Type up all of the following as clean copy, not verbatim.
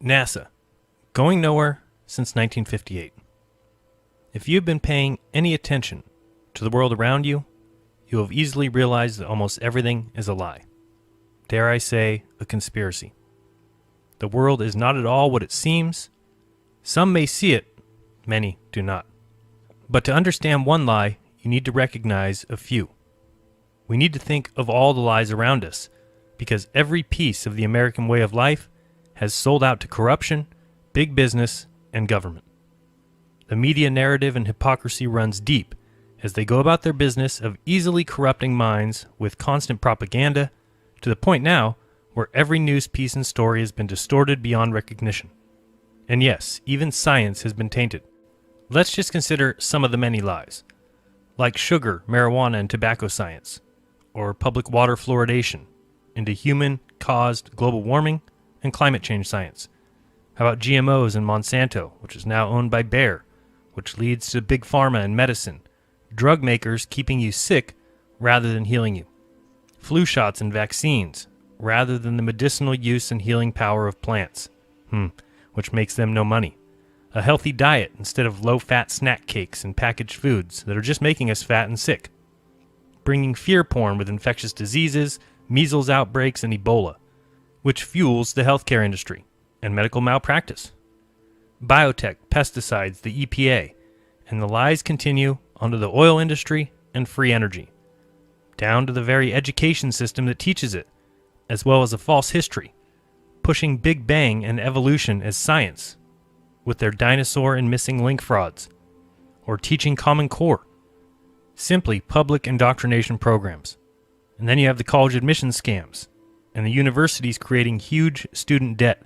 NASA, going nowhere since 1958. If you've been paying any attention to the world around you, you have easily realized that almost everything is a lie. Dare I say, a conspiracy. The world is not at all what it seems. Some may see it, many do not. But to understand one lie, you need to recognize a few. We need to think of all the lies around us, because every piece of the American way of life has sold out to corruption, big business, and government. The media narrative and hypocrisy runs deep as they go about their business of easily corrupting minds with constant propaganda, to the point now where every news piece and story has been distorted beyond recognition. And yes, even science has been tainted. Let's just consider some of the many lies, like sugar, marijuana, and tobacco science, or public water fluoridation into human-caused global warming and climate change science. How about GMOs and Monsanto, which is now owned by Bayer, which leads to big pharma and medicine, drug makers keeping you sick rather than healing you, flu shots and vaccines rather than the medicinal use and healing power of plants, which makes them no money, a healthy diet instead of low-fat snack cakes and packaged foods that are just making us fat and sick, bringing fear porn with infectious diseases, measles outbreaks, and Ebola, which fuels the healthcare industry and medical malpractice, biotech, pesticides, the EPA, and the lies continue onto the oil industry and free energy, down to the very education system that teaches it, as well as a false history, pushing Big Bang and evolution as science, with their dinosaur and missing link frauds, or teaching Common Core, simply public indoctrination programs. And then you have the college admission scams, and the universities creating huge student debt,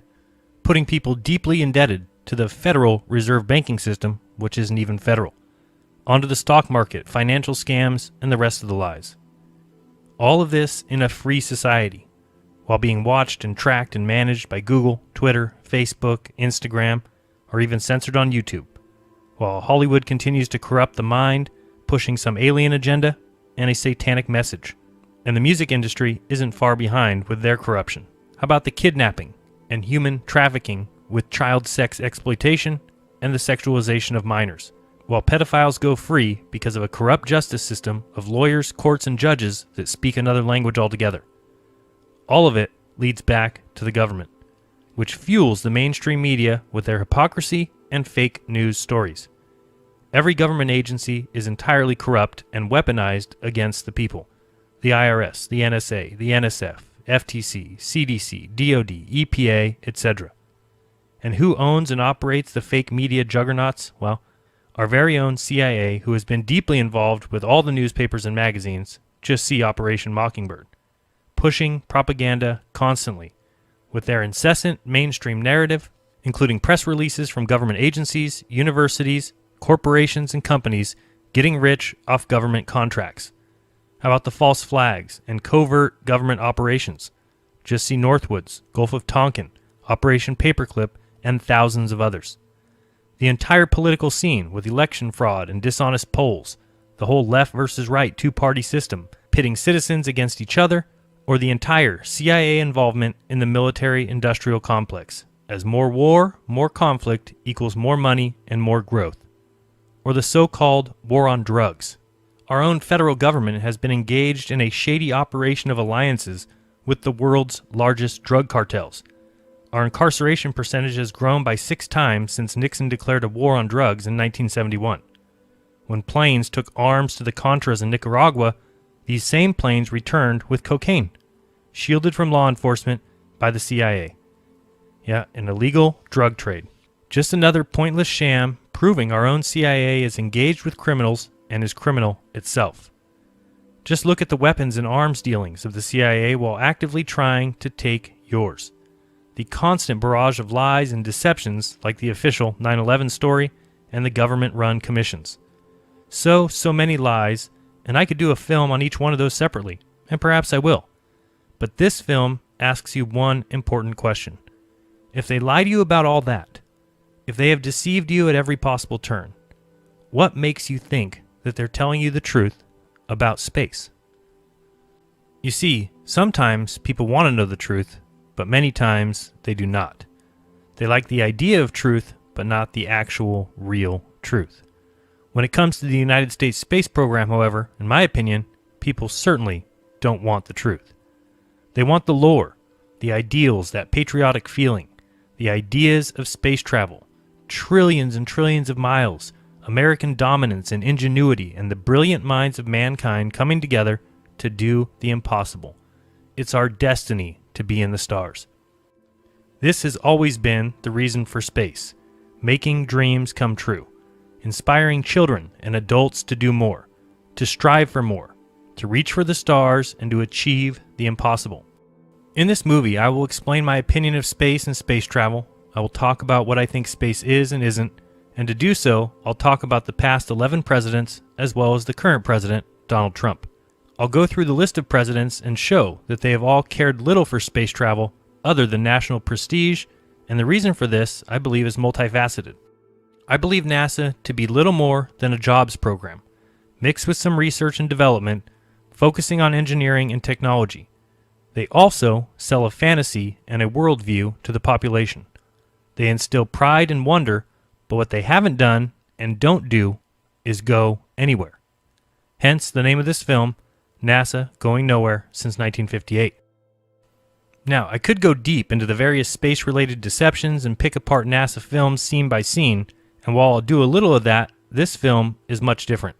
putting people deeply indebted to the Federal Reserve banking system, which isn't even federal, onto the stock market, financial scams, and the rest of the lies. All of this in a free society, while being watched and tracked and managed by Google, Twitter, Facebook, Instagram, or even censored on YouTube, while Hollywood continues to corrupt the mind, pushing some alien agenda and a satanic message. And the music industry isn't far behind with their corruption. How about the kidnapping and human trafficking with child sex exploitation and the sexualization of minors, while pedophiles go free because of a corrupt justice system of lawyers, courts, and judges that speak another language altogether. All of it leads back to the government, which fuels the mainstream media with their hypocrisy and fake news stories. Every government agency is entirely corrupt and weaponized against the people. The IRS, the NSA, the NSF, FTC, CDC, DOD, EPA, etc. And who owns and operates the fake media juggernauts? Well, our very own CIA, who has been deeply involved with all the newspapers and magazines, just see Operation Mockingbird, pushing propaganda constantly with their incessant mainstream narrative, including press releases from government agencies, universities, corporations, and companies getting rich off government contracts. How about the false flags and covert government operations? Just see Northwoods, Gulf of Tonkin, Operation Paperclip, and thousands of others. The entire political scene with election fraud and dishonest polls, the whole left versus right two-party system, pitting citizens against each other, or the entire CIA involvement in the military-industrial complex, as more war, more conflict equals more money and more growth. Or the so-called war on drugs. Our own federal government has been engaged in a shady operation of alliances with the world's largest drug cartels. Our incarceration percentage has grown by 6 times since Nixon declared a war on drugs in 1971. When planes took arms to the Contras in Nicaragua, these same planes returned with cocaine, shielded from law enforcement by the CIA. Yeah, an illegal drug trade. Just another pointless sham proving our own CIA is engaged with criminals and is criminal itself. Just look at the weapons and arms dealings of the CIA while actively trying to take yours. The constant barrage of lies and deceptions like the official 9/11 story and the government-run commissions. So many lies, and I could do a film on each one of those separately, and perhaps I will. But this film asks you one important question. If they lie to you about all that, if they have deceived you at every possible turn, what makes you think that they're telling you the truth about space? You see, sometimes people want to know the truth, but many times they do not. They like the idea of truth, but not the actual, real truth. When it comes to the United States space program, however, in my opinion, people certainly don't want the truth. They want the lore, the ideals, that patriotic feeling, the ideas of space travel, trillions and trillions of miles, American dominance and ingenuity, and the brilliant minds of mankind coming together to do the impossible. It's our destiny to be in the stars. This has always been the reason for space, making dreams come true, inspiring children and adults to do more, to strive for more, to reach for the stars, and to achieve the impossible. In this movie, I will explain my opinion of space and space travel. I will talk about what I think space is and isn't, and to do so, I'll talk about the past 11 presidents as well as the current president, Donald Trump. I'll go through the list of presidents and show that they have all cared little for space travel other than national prestige, and the reason for this, I believe, is multifaceted. I believe NASA to be little more than a jobs program, mixed with some research and development, focusing on engineering and technology. They also sell a fantasy and a worldview to the population. They instill pride and wonder, but what they haven't done and don't do is go anywhere. Hence the name of this film, NASA Going Nowhere Since 1958. Now, I could go deep into the various space-related deceptions and pick apart NASA films scene by scene, and while I'll do a little of that, this film is much different.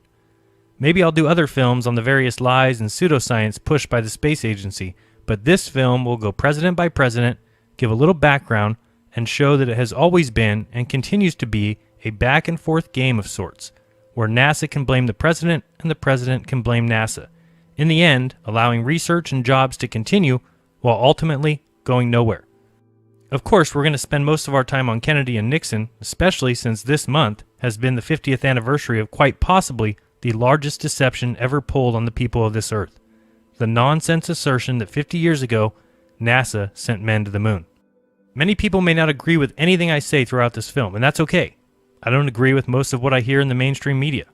Maybe I'll do other films on the various lies and pseudoscience pushed by the space agency, but this film will go president by president, give a little background, and show that it has always been and continues to be a back-and-forth game of sorts, where NASA can blame the president and the president can blame NASA, in the end allowing research and jobs to continue while ultimately going nowhere. Of course, we're going to spend most of our time on Kennedy and Nixon, especially since this month has been the 50th anniversary of quite possibly the largest deception ever pulled on the people of this earth. The nonsense assertion that 50 years ago, NASA sent men to the moon. Many people may not agree with anything I say throughout this film, and that's okay. I don't agree with most of what I hear in the mainstream media.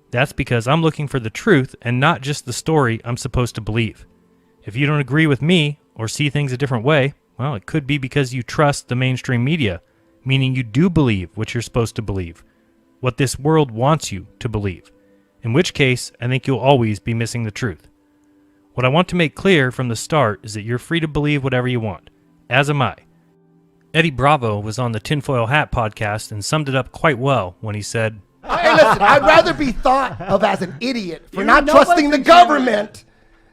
That's because I'm looking for the truth and not just the story I'm supposed to believe. If you don't agree with me or see things a different way, well, it could be because you trust the mainstream media, meaning you do believe what you're supposed to believe, what this world wants you to believe, in which case I think you'll always be missing the truth. What I want to make clear from the start is that you're free to believe whatever you want, as am I. Eddie Bravo was on the Tinfoil Hat podcast and summed it up quite well when he said, Hey, listen, I'd rather be thought of as an idiot for not trusting the government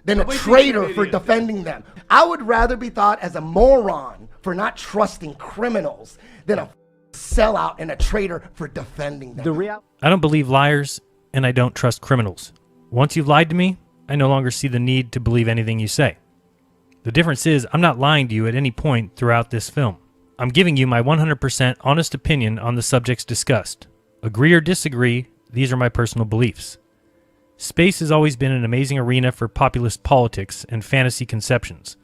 than a traitor for defending them. I would rather be thought as a moron for not trusting criminals than a sellout and a traitor for defending them. I don't believe liars, and I don't trust criminals. Once you've lied to me, I no longer see the need to believe anything you say. The difference is I'm not lying to you at any point throughout this film. I'm giving you my 100% honest opinion on the subjects discussed. Agree or disagree, these are my personal beliefs. Space has always been an amazing arena for populist politics and fantasy conceptions.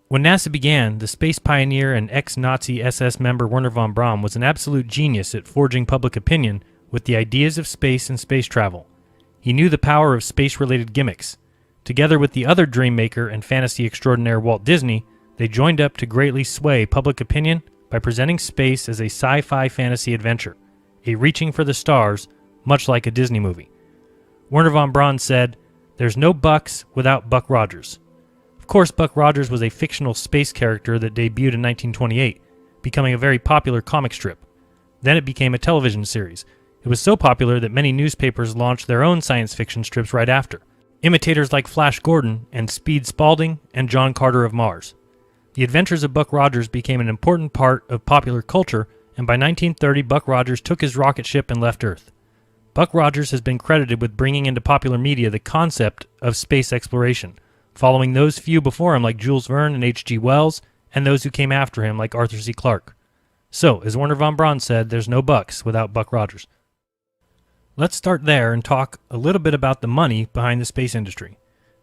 When NASA began, the space pioneer and ex-Nazi SS member Wernher von Braun was an absolute genius at forging public opinion with the ideas of space and space travel. He knew the power of space-related gimmicks. Together with the other dream maker and fantasy extraordinaire Walt Disney, they joined up to greatly sway public opinion by presenting space as a sci-fi fantasy adventure, a reaching for the stars, much like a Disney movie. Wernher von Braun said, "There's no Bucks without Buck Rogers." Of course, Buck Rogers was a fictional space character that debuted in 1928, becoming a very popular comic strip. Then it became a television series. It was so popular that many newspapers launched their own science fiction strips right after. Imitators like Flash Gordon and Speed Spaulding and John Carter of Mars. The adventures of Buck Rogers became an important part of popular culture, and by 1930 Buck Rogers took his rocket ship and left Earth. Buck Rogers has been credited with bringing into popular media the concept of space exploration, following those few before him like Jules Verne and H.G. Wells, and those who came after him like Arthur C. Clarke. So, as Wernher von Braun said, there's no Bucks without Buck Rogers. Let's start there and talk a little bit about the money behind the space industry,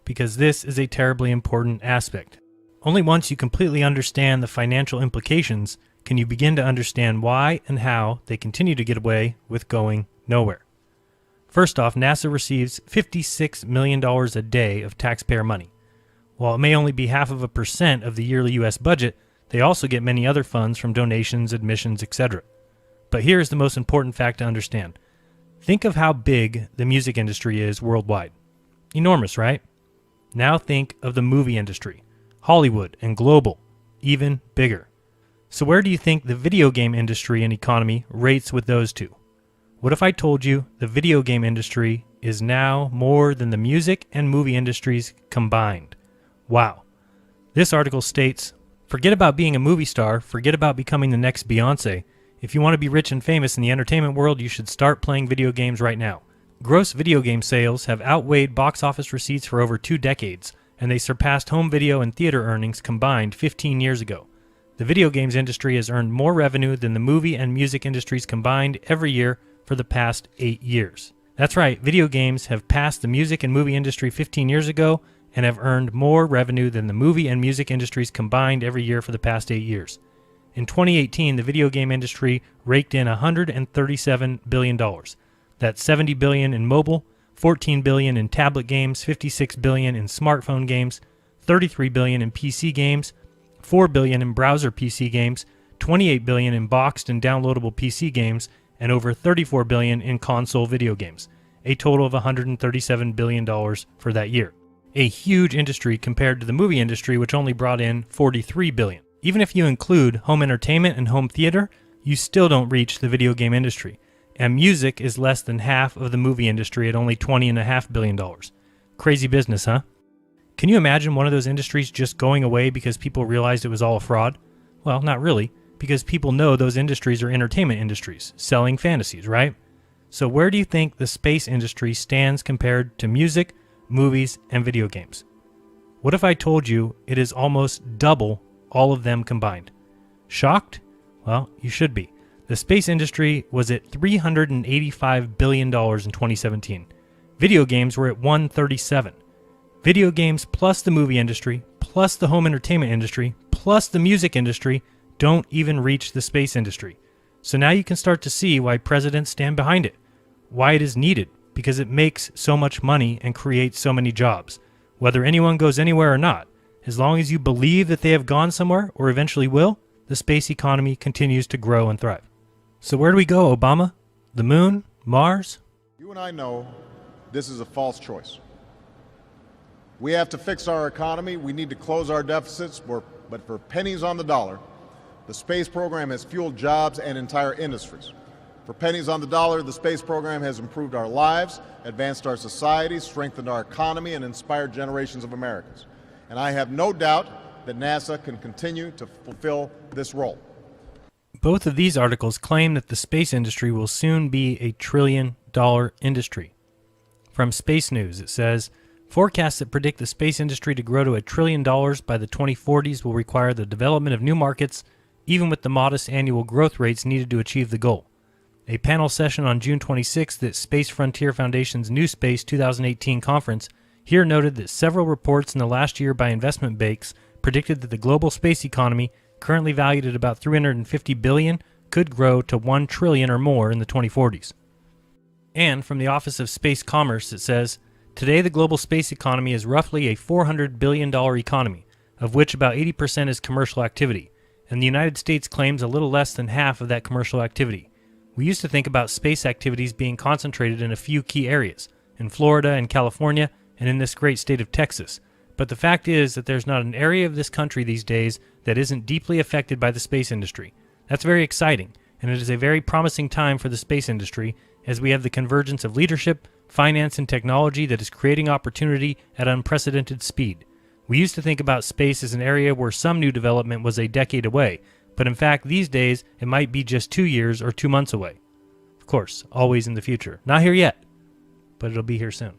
because this is a terribly important aspect. Only once you completely understand the financial implications can you begin to understand why and how they continue to get away with going nowhere. First off, NASA receives $56 million a day of taxpayer money. While it may only be 0.5% of the yearly U.S. budget, They also get many other funds from donations, admissions, etc. But here is the most important fact to understand. Think of how big the music industry is worldwide. Enormous, right? Now think of the movie industry, Hollywood and global, even bigger. So where do you think the video game industry and economy rates with those two? What if I told you the video game industry is now more than the music and movie industries combined? Wow. This article states, forget about being a movie star, forget about becoming the next Beyonce. If you want to be rich and famous in the entertainment world, you should start playing video games right now. Gross video game sales have outweighed box office receipts for over 2 decades, and they surpassed home video and theater earnings combined 15 years ago. The video games industry has earned more revenue than the movie and music industries combined every year for the past 8 years. That's right, video games have passed the music and movie industry 15 years ago and have earned more revenue than the movie and music industries combined every year for the past 8 years. In 2018, the video game industry raked in $137 billion. That's $70 billion in mobile, $14 billion in tablet games, $56 billion in smartphone games, $33 billion in PC games, $4 billion in browser PC games, $28 billion in boxed and downloadable PC games, and over $34 billion in console video games, a total of $137 billion for that year. A huge industry compared to the movie industry, which only brought in $43 billion. Even if you include home entertainment and home theater, you still don't reach the video game industry. And music is less than half of the movie industry at only $20.5 billion. Crazy business, huh? Can you imagine one of those industries just going away because people realized it was all a fraud? Well, not really, because people know those industries are entertainment industries, selling fantasies, right? So where do you think the space industry stands compared to music, movies, and video games? What if I told you it is almost double all of them combined? Shocked? Well, you should be. The space industry was at $385 billion in 2017. Video games were at $137. Video games plus the movie industry, plus the home entertainment industry, plus the music industry don't even reach the space industry. So now you can start to see why presidents stand behind it, why it is needed, because it makes so much money and creates so many jobs. Whether anyone goes anywhere or not, as long as you believe that they have gone somewhere or eventually will, the space economy continues to grow and thrive. So where do we go, Obama? The moon? Mars? You and I know this is a false choice. We have to fix our economy. We need to close our deficits, but for pennies on the dollar, the space program has fueled jobs and entire industries. For pennies on the dollar, the space program has improved our lives, advanced our society, strengthened our economy, and inspired generations of Americans. And I have no doubt that NASA can continue to fulfill this role. Both of these articles claim that the space industry will soon be a $1 trillion industry. From Space News, it says, forecasts that predict the space industry to grow to $1 trillion by the 2040s will require the development of new markets, even with the modest annual growth rates needed to achieve the goal. A panel session on June 26th at Space Frontier Foundation's New Space 2018 conference here noted that several reports in the last year by investment banks predicted that the global space economy, currently valued at about $350 billion, could grow to $1 trillion or more in the 2040s. And from the Office of Space Commerce, it says, today the global space economy is roughly a $400 billion economy, of which about 80% is commercial activity, and the United States claims a little less than half of that commercial activity. We used to think about space activities being concentrated in a few key areas, in Florida and California, and in this great state of Texas. But the fact is that there's not an area of this country these days that isn't deeply affected by the space industry. That's very exciting, and it is a very promising time for the space industry as we have the convergence of leadership, finance, and technology that is creating opportunity at unprecedented speed. We used to think about space as an area where some new development was a decade away, but in fact these days it might be just 2 years or 2 months away. Of course, always in the future. Not here yet, but it'll be here soon.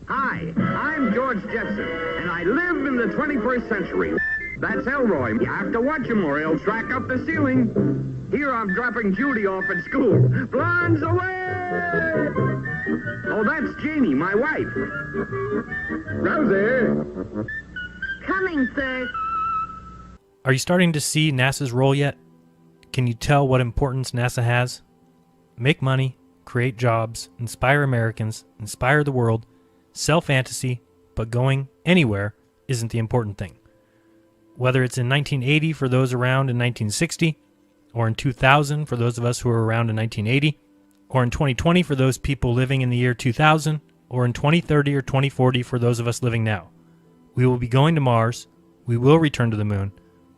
Hi, I'm George Jetson, and I live in the 21st century. That's Elroy. You have to watch him or he'll track up the ceiling. Here I'm dropping Judy off at school. Blondes away! Oh, that's Jeannie, my wife. Rosie! Coming, sir. Are you starting to see NASA's role yet? Can you tell what importance NASA has? Make money, create jobs, inspire Americans, inspire the world, sell fantasy, but going anywhere isn't the important thing. whether it's in 1980 for those around in 1960, or in 2000 for those of us who were around in 1980, or in 2020 for those people living in the year 2000, or in 2030 or 2040 for those of us living now. We will be going to Mars, we will return to the moon,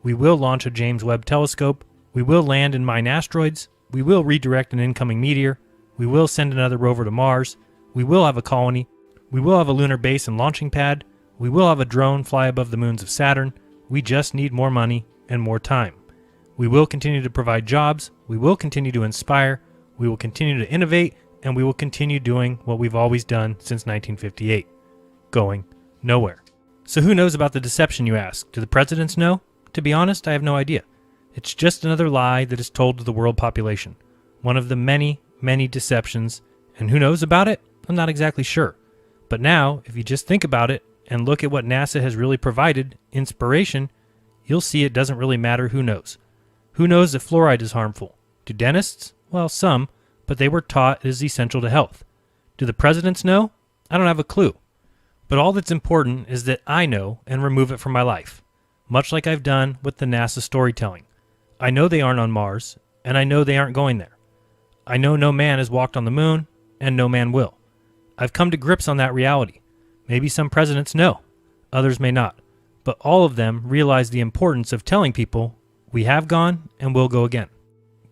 we will launch a James Webb telescope, we will land and mine asteroids, we will redirect an incoming meteor, we will send another rover to Mars, we will have a colony, we will have a lunar base and launching pad, we will have a drone fly above the moons of Saturn. We just need more money and more time. We will continue to provide jobs, we will continue to inspire, we will continue to innovate, and we will continue doing what we've always done since 1958. Going nowhere. So who knows about the deception, you ask? Do the presidents know? To be honest, I have no idea. It's just another lie that is told to the world population. One of the many, many deceptions. And who knows about it? I'm not exactly sure. But now, if you just think about it and look at what NASA has really provided, inspiration, you'll see it doesn't really matter who knows. Who knows if fluoride is harmful? Do dentists? Well, some, but they were taught it is essential to health. Do the presidents know? I don't have a clue. But all that's important is that I know and remove it from my life, much like I've done with the NASA storytelling. I know they aren't on Mars, and I know they aren't going there. I know no man has walked on the moon, and no man will. I've come to grips on that reality. Maybe some presidents know, others may not, but all of them realize the importance of telling people we have gone and will go again.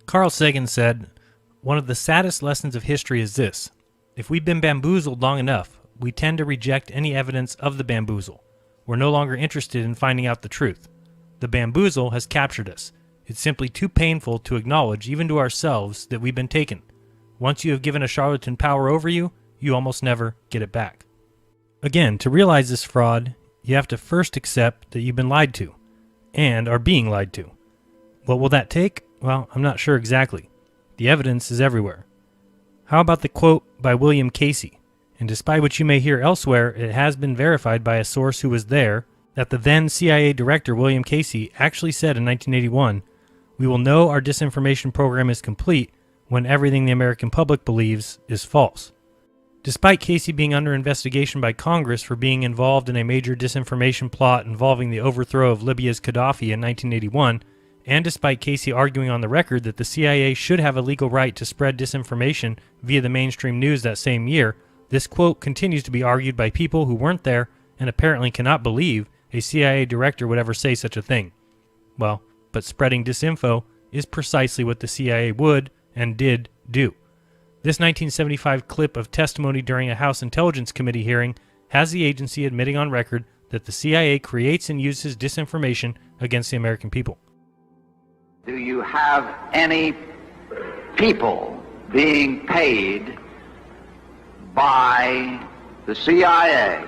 Carl Sagan said, "One of the saddest lessons of history is this. If we've been bamboozled long enough, we tend to reject any evidence of the bamboozle. We're no longer interested in finding out the truth. The bamboozle has captured us. It's simply too painful to acknowledge, even to ourselves, that we've been taken. Once you have given a charlatan power over you, you almost never get it back." Again, to realize this fraud, you have to first accept that you've been lied to, and are being lied to. What will that take? Well, I'm not sure exactly. The evidence is everywhere. How about the quote by William Casey? And despite what you may hear elsewhere, it has been verified by a source who was there that the then CIA director, William Casey, actually said in 1981, "We will know our disinformation program is complete when everything the American public believes is false." Despite Casey being under investigation by Congress for being involved in a major disinformation plot involving the overthrow of Libya's Gaddafi in 1981, and despite Casey arguing on the record that the CIA should have a legal right to spread disinformation via the mainstream news that same year, this quote continues to be argued by people who weren't there and apparently cannot believe a CIA director would ever say such a thing. Well, but spreading disinfo is precisely what the CIA would and did do. This 1975 clip of testimony during a House Intelligence Committee hearing has the agency admitting on record that the CIA creates and uses disinformation against the American people. Do you have any people being paid by the CIA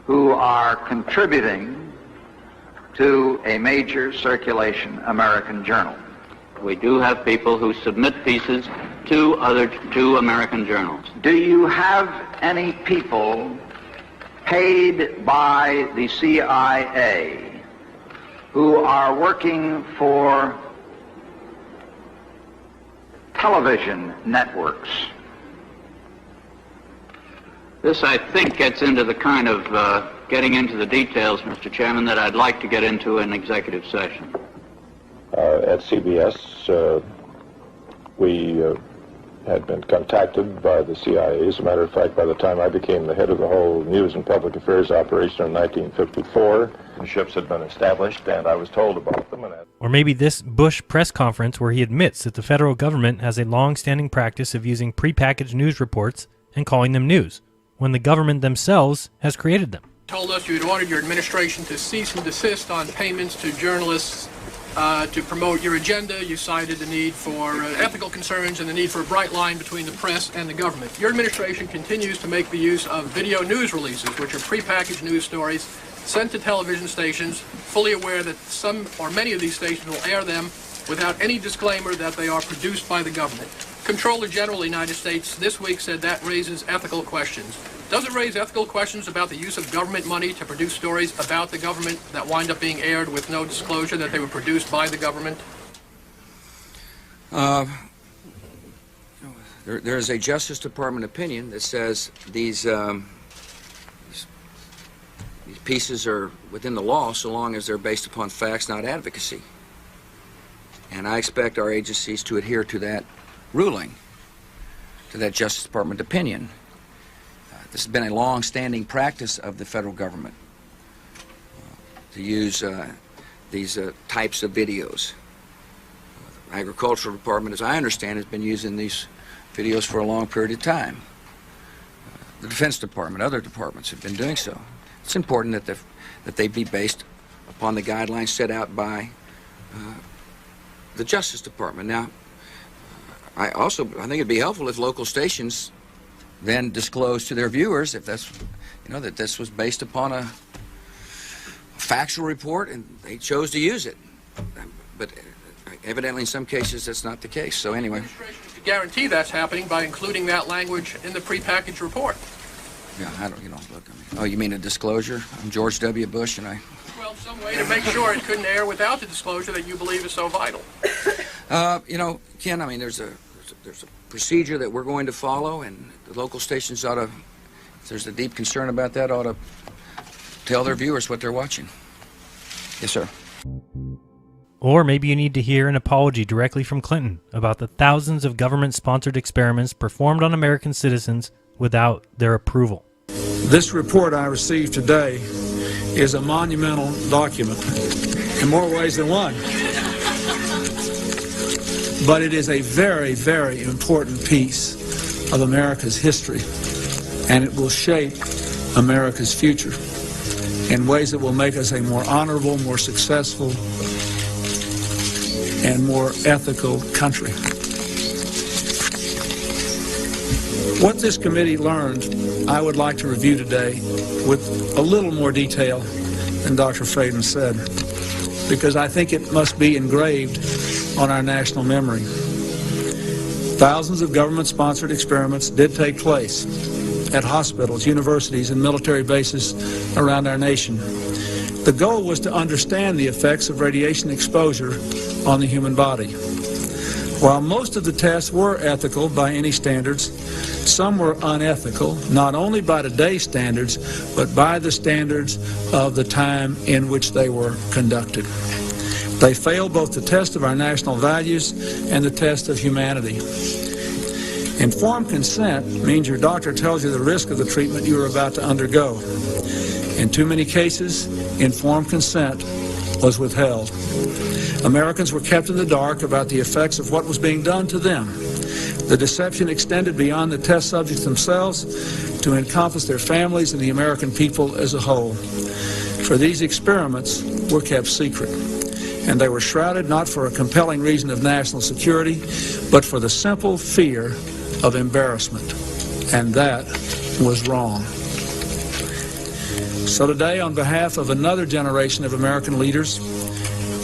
who are contributing to a major circulation American journal? We do have people who submit pieces to American journals. Do you have any people paid by the CIA who are working for television networks? This, I think, gets into the kind of getting into the details, Mr. Chairman, that I'd like to get into in executive session. At CBS, we had been contacted by the CIA. As a matter of fact, by the time I became the head of the whole news and public affairs operation in 1954, the ships had been established, and I was told about them. Or maybe this Bush press conference where he admits that the federal government has a long-standing practice of using prepackaged news reports and calling them news, when the government themselves has created them. Told us you had ordered your administration to cease and desist on payments to journalists to promote your agenda. You cited the need for ethical concerns and the need for a bright line between the press and the government. Your administration continues to make the use of video news releases, which are prepackaged news stories sent to television stations, fully aware that some or many of these stations will air them without any disclaimer that they are produced by the government. Comptroller General of the United States this week said that raises ethical questions. Does it raise ethical questions about the use of government money to produce stories about the government that wind up being aired with no disclosure that they were produced by the government? There is a Justice Department opinion that says these pieces are within the law so long as they're based upon facts, not advocacy. And I expect our agencies to adhere to that ruling, to that Justice Department opinion. This has been a long-standing practice of the federal government to use these types of videos. The Agricultural Department, as I understand, has been using these videos for a long period of time. The Defense Department, other departments have been doing so. It's important that they be based upon the guidelines set out by the Justice Department. Now, I think it'd be helpful if local stations then disclose to their viewers if that's, that this was based upon a factual report and they chose to use it. But evidently in some cases that's not the case. So anyway. The administration could guarantee that's happening by including that language in the prepackaged report. Yeah, look, oh, you mean a disclosure? I'm George W. Bush and I... Well, some way to make sure it couldn't air without the disclosure that you believe is so vital. Ken, I mean, there's a procedure that we're going to follow, and the local stations ought to, if there's a deep concern about that, ought to tell their viewers what they're watching. Yes, sir. Or maybe you need to hear an apology directly from Clinton about the thousands of government-sponsored experiments performed on American citizens without their approval. This report I received today is a monumental document in more ways than one. But it is a very, very important piece of America's history, and it will shape America's future in ways that will make us a more honorable, more successful, and more ethical country. What this committee learned, I would like to review today with a little more detail than Dr. Frayden said, because I think it must be engraved on our national memory. Thousands of government-sponsored experiments did take place at hospitals, universities, and military bases around our nation. The goal was to understand the effects of radiation exposure on the human body. While most of the tests were ethical by any standards, some were unethical, not only by today's standards, but by the standards of the time in which they were conducted. They failed both the test of our national values and the test of humanity. Informed consent means your doctor tells you the risk of the treatment you are about to undergo. In too many cases, informed consent was withheld. Americans were kept in the dark about the effects of what was being done to them. The deception extended beyond the test subjects themselves to encompass their families and the American people as a whole. For these experiments were kept secret, and they were shrouded not for a compelling reason of national security, but for the simple fear of embarrassment, and that was wrong. So today, on behalf of another generation of American leaders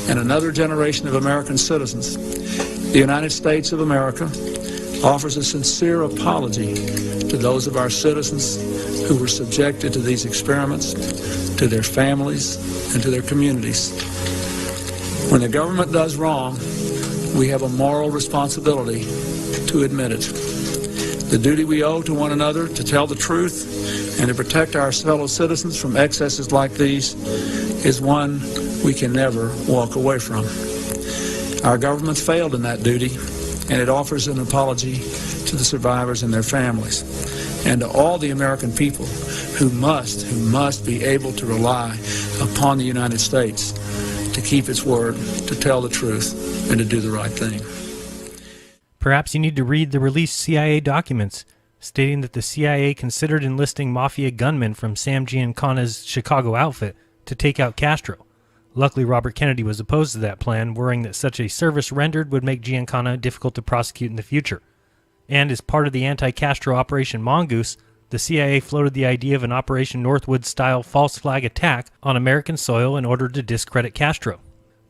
and another generation of American citizens, the United States of America offers a sincere apology to those of our citizens who were subjected to these experiments, to their families, and to their communities. When the government does wrong, we have a moral responsibility to admit it. The duty we owe to one another to tell the truth and to protect our fellow citizens from excesses like these is one we can never walk away from. Our government failed in that duty, and it offers an apology to the survivors and their families, and to all the American people who must be able to rely upon the United States to keep its word, to tell the truth, and to do the right thing. Perhaps you need to read the released CIA documents stating that the CIA considered enlisting mafia gunmen from Sam Giancana's Chicago outfit to take out Castro. Luckily, Robert Kennedy was opposed to that plan, worrying that such a service rendered would make Giancana difficult to prosecute in the future. And as part of the anti-Castro Operation Mongoose, the CIA floated the idea of an Operation Northwood-style false flag attack on American soil in order to discredit Castro.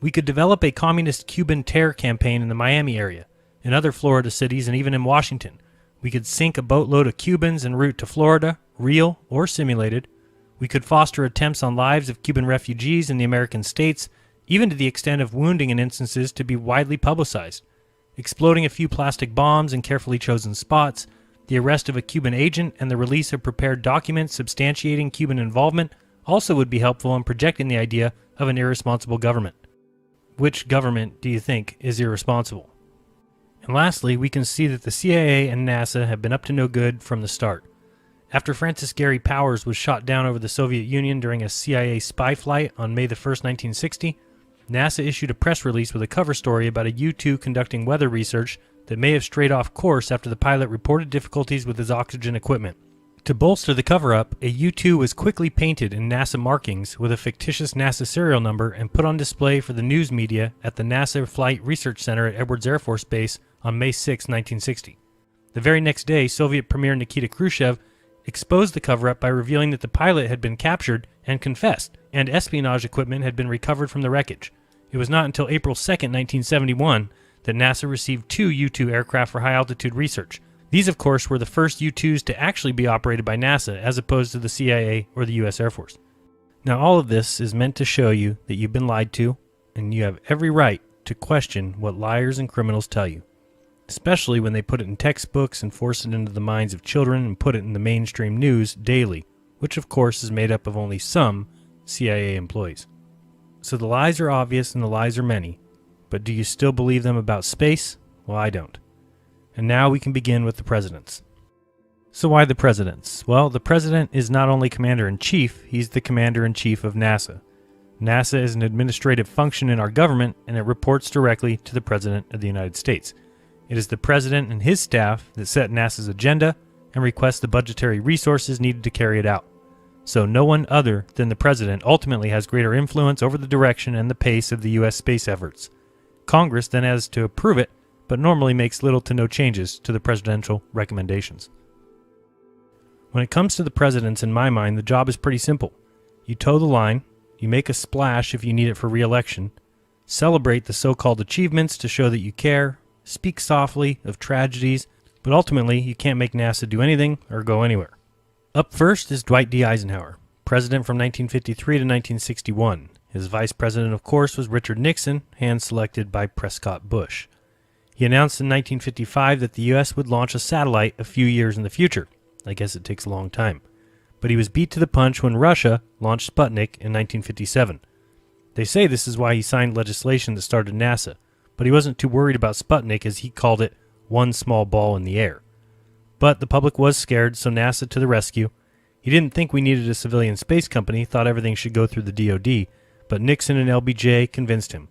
We could develop a communist Cuban terror campaign in the Miami area, in other Florida cities, and even in Washington. We could sink a boatload of Cubans en route to Florida, real or simulated. We could foster attempts on lives of Cuban refugees in the American states, even to the extent of wounding in instances to be widely publicized. Exploding a few plastic bombs in carefully chosen spots, the arrest of a Cuban agent and the release of prepared documents substantiating Cuban involvement also would be helpful in projecting the idea of an irresponsible government. Which government do you think is irresponsible? And lastly, we can see that the CIA and NASA have been up to no good from the start. After Francis Gary Powers was shot down over the Soviet Union during a CIA spy flight on May 1st, 1960, NASA issued a press release with a cover story about a U-2 conducting weather research that may have strayed off course after the pilot reported difficulties with his oxygen equipment. To bolster the cover-up, a U-2 was quickly painted in NASA markings with a fictitious NASA serial number and put on display for the news media at the NASA Flight Research Center at Edwards Air Force Base on May 6, 1960. The very next day, Soviet Premier Nikita Khrushchev exposed the cover-up by revealing that the pilot had been captured and confessed, and espionage equipment had been recovered from the wreckage. It was not until April 2, 1971, that NASA received 2 U-2 aircraft for high-altitude research. These, of course, were the first U-2s to actually be operated by NASA, as opposed to the CIA or the U.S. Air Force. Now, all of this is meant to show you that you've been lied to, and you have every right to question what liars and criminals tell you, especially when they put it in textbooks and force it into the minds of children and put it in the mainstream news daily, which, of course, is made up of only some CIA employees. So the lies are obvious and the lies are many, but do you still believe them about space? Well, I don't. And now we can begin with the presidents. So why the presidents? Well, the president is not only commander-in-chief, he's the commander-in-chief of NASA. NASA is an administrative function in our government, and it reports directly to the President of the United States. It is the president and his staff that set NASA's agenda and request the budgetary resources needed to carry it out. So no one other than the president ultimately has greater influence over the direction and the pace of the U.S. space efforts. Congress then has to approve it, but normally makes little to no changes to the presidential recommendations. When it comes to the presidents, in my mind, the job is pretty simple. You toe the line, you make a splash if you need it for re-election, celebrate the so-called achievements to show that you care, speak softly of tragedies, but ultimately you can't make NASA do anything or go anywhere. Up first is Dwight D. Eisenhower, president from 1953 to 1961. His vice president, of course, was Richard Nixon, hand-selected by Prescott Bush. He announced in 1955 that the U.S. would launch a satellite a few years in the future. I guess it takes a long time. But he was beat to the punch when Russia launched Sputnik in 1957. They say this is why he signed legislation that started NASA, but he wasn't too worried about Sputnik, as he called it one small ball in the air. But the public was scared, so NASA to the rescue. He didn't think we needed a civilian space company, thought everything should go through the DoD, but Nixon and LBJ convinced him.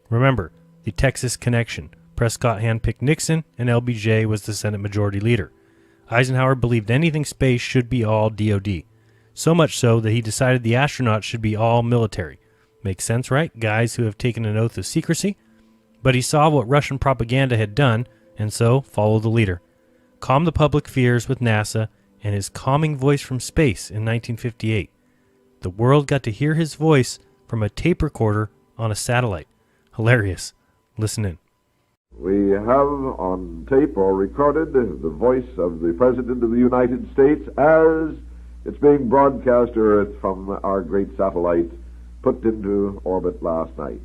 Remember, the Texas connection. Prescott handpicked Nixon, and LBJ was the Senate Majority Leader. Eisenhower believed anything space should be all DoD, so much so that he decided the astronauts should be all military. Makes sense, right? Guys who have taken an oath of secrecy? But he saw what Russian propaganda had done, and so followed the leader. Calmed the public fears with NASA and his calming voice from space in 1958. The world got to hear his voice from a tape recorder on a satellite. Hilarious. Listen in. We have on tape or recorded the voice of the President of the United States as it's being broadcast to Earth from our great satellite put into orbit last night.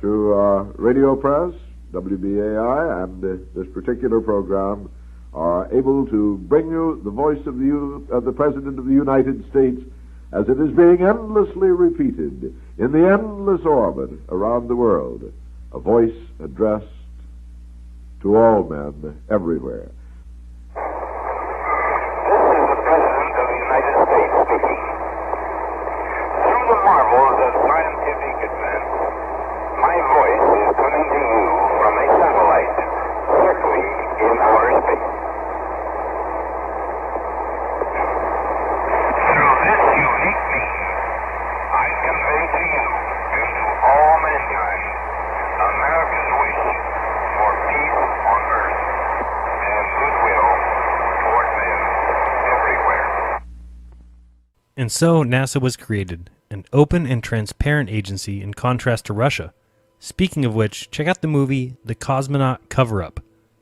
Through Radio Press, WBAI, and this particular program are able to bring you the voice of the President of the United States as it is being endlessly repeated in the endless orbit around the world, a voice addressed to all men everywhere. This is the President of the United States speaking. Through the marvels of scientific advance, my voice is coming to you from a satellite circling in outer space. Through this unique means, I convey to you and to all mankind America's wish for peace on earth and goodwill toward men everywhere. And so NASA was created, an open and transparent agency in contrast to Russia. Speaking of which, check out the movie The Cosmonaut Cover-Up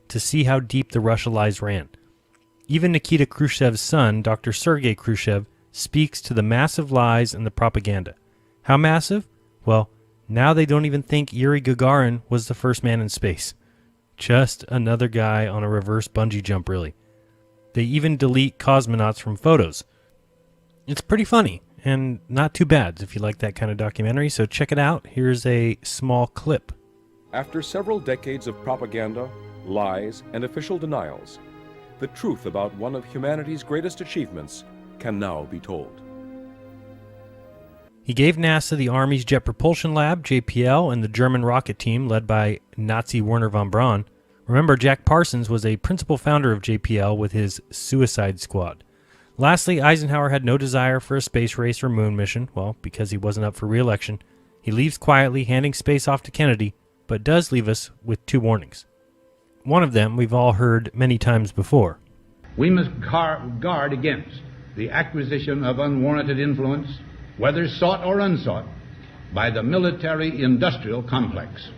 to see how deep the Russia lies ran. Even Nikita Khrushchev's son, Dr. Sergei Khrushchev, speaks to the massive lies and the propaganda. How massive? Well, now they don't even think Yuri Gagarin was the first man in space. Just another guy on a reverse bungee jump, really. They even delete cosmonauts from photos. It's pretty funny. and not too bad if you like that kind of documentary, so check it out. Here's a small clip. After several decades of propaganda, lies, and official denials, the truth about one of humanity's greatest achievements can now be told. He gave NASA the Army's Jet Propulsion Lab, JPL, and the German rocket team led by Nazi Werner von Braun. Remember, Jack Parsons was a principal founder of JPL with his Suicide Squad. Lastly, Eisenhower had no desire for a space race or moon mission, well, because he wasn't up for re-election. He leaves quietly, handing space off to Kennedy, but does leave us with 2 warnings. One of them we've all heard many times before. We must guard against the acquisition of unwarranted influence, whether sought or unsought, by the military-industrial complex.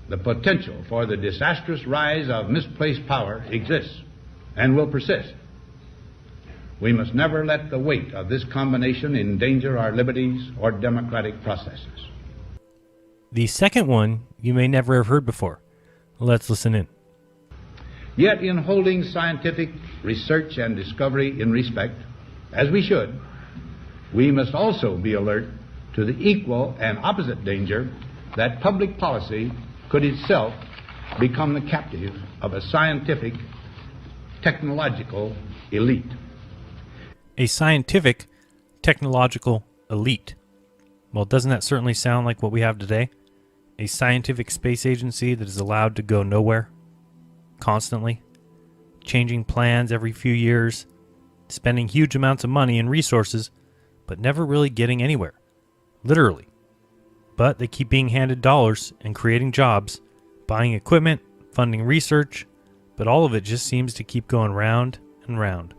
The potential for the disastrous rise of misplaced power exists and will persist. We must never let the weight of this combination endanger our liberties or democratic processes. The second one you may never have heard before. Let's listen in. Yet in holding scientific research and discovery in respect, as we should, we must also be alert to the equal and opposite danger that public policy could itself become the captive of a scientific, technological elite. A scientific, technological elite. Well, doesn't that certainly sound like what we have today? A scientific space agency that is allowed to go nowhere, constantly, changing plans every few years, spending huge amounts of money and resources, but never really getting anywhere, literally. But they keep being handed dollars and creating jobs, buying equipment, funding research, but all of it just seems to keep going round and round.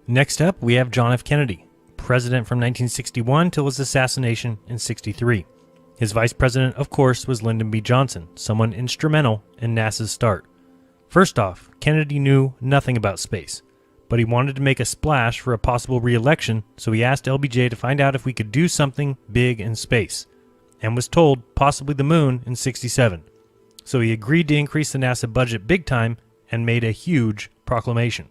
Next up, we have John F. Kennedy, president from 1961 till his assassination in 1963. His vice president, of course, was Lyndon B. Johnson, someone instrumental in NASA's start. First off, Kennedy knew nothing about space, but he wanted to make a splash for a possible re-election, so he asked LBJ to find out if we could do something big in space, and was told possibly the moon in 1967. So he agreed to increase the NASA budget big time and made a huge proclamation.